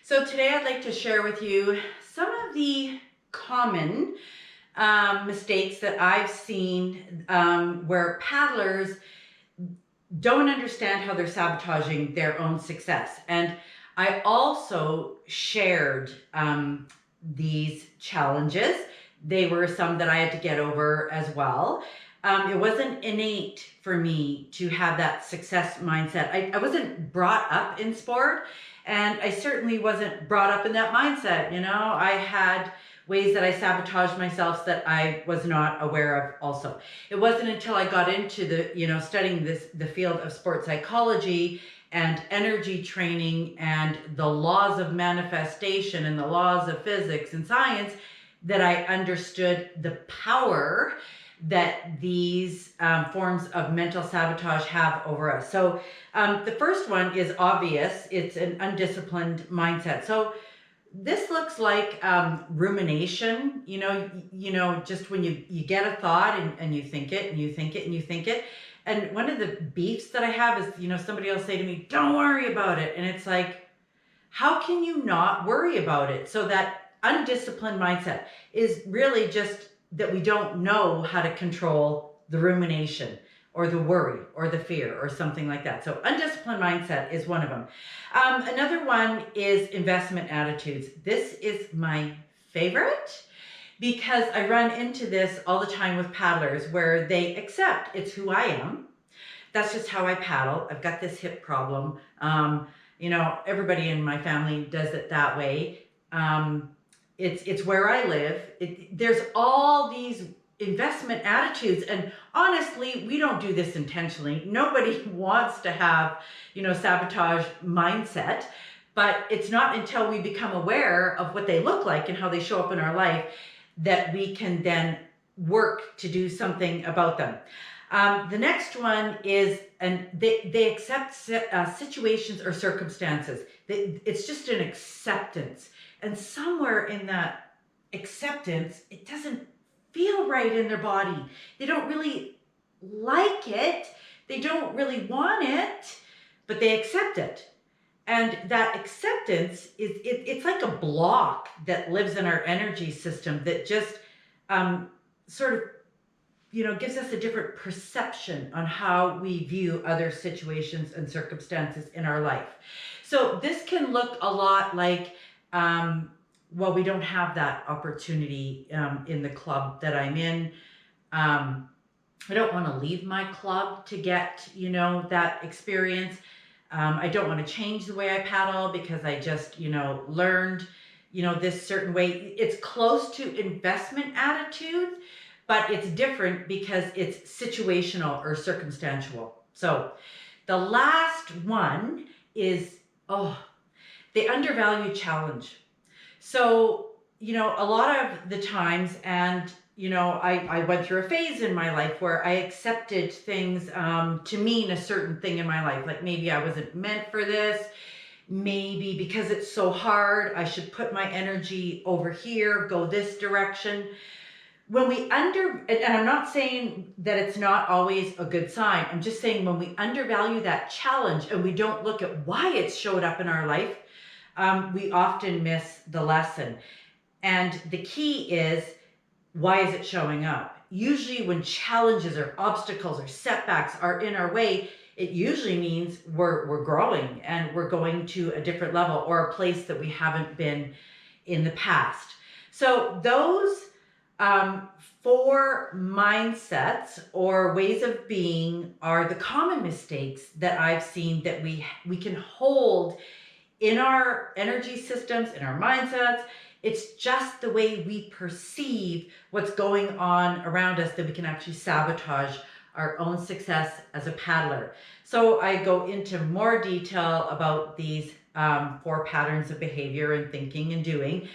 So today I'd like to share with you some of the common mistakes that I've seen where paddlers don't understand how they're sabotaging their own success. And I also shared these challenges. They were some that I had to get over as well. It wasn't innate for me to have that success mindset. I wasn't brought up in sport, and I certainly wasn't brought up in that mindset. I had ways that I sabotaged myself that I was not aware of also. It wasn't until I got into studying the field of sports psychology and energy training and the laws of manifestation and the laws of physics and science that I understood the power that these forms of mental sabotage have over us. So the first one is obvious. It's an undisciplined mindset. So this looks like rumination, just when you get a thought and you think it and you think it and you think it. And one of the beefs that I have is, somebody will say to me, don't worry about it. And it's like, how can you not worry about it? So that undisciplined mindset is really just that we don't know how to control the rumination or the worry or the fear or something like that. So undisciplined mindset is one of them. Another one is investment attitudes. This is my favorite because I run into this all the time with paddlers where they accept it's who I am. That's just how I paddle. I've got this hip problem. Everybody in my family does it that way. It's where I live. There's all these investment attitudes, and honestly, we don't do this intentionally. Nobody wants to have, sabotage mindset, but it's not until we become aware of what they look like and how they show up in our life that we can then work to do something about them. The next one is, and they accept situations or circumstances. It's just an acceptance. And somewhere in that acceptance, it doesn't feel right in their body. They don't really like it. They don't really want it, but they accept it. And that acceptance it's like a block that lives in our energy system that just sort of gives us a different perception on how we view other situations and circumstances in our life. So this can look a lot like, we don't have that opportunity in the club that I'm in. I don't want to leave my club to get, that experience. I don't want to change the way I paddle because I just, learned, this certain way. It's close to investment attitudes, but it's different because it's situational or circumstantial. So the last one is, the undervalued challenge. So, a lot of the times, and, I went through a phase in my life where I accepted things to mean a certain thing in my life. Like maybe I wasn't meant for this. Maybe because it's so hard, I should put my energy over here, go this direction. When we and I'm not saying that it's not always a good sign. I'm just saying when we undervalue that challenge and we don't look at why it showed up in our life, we often miss the lesson. And the key is, why is it showing up? Usually when challenges or obstacles or setbacks are in our way, it usually means we're growing and we're going to a different level or a place that we haven't been in the past. So those 4 mindsets or ways of being are the common mistakes that I've seen that we can hold in our energy systems, in our mindsets. It's just the way we perceive what's going on around us that we can actually sabotage our own success as a paddler. So I go into more detail about these 4 patterns of behavior and thinking and doing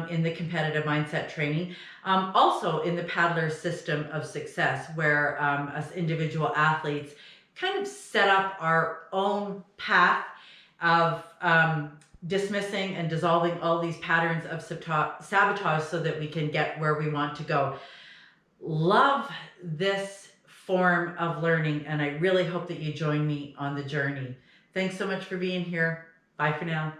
in the competitive mindset training. Also in the paddler system of success, where us individual athletes kind of set up our own path of dismissing and dissolving all these patterns of sabotage so that we can get where we want to go. Love this form of learning, and I really hope that you join me on the journey. Thanks so much for being here. Bye for now.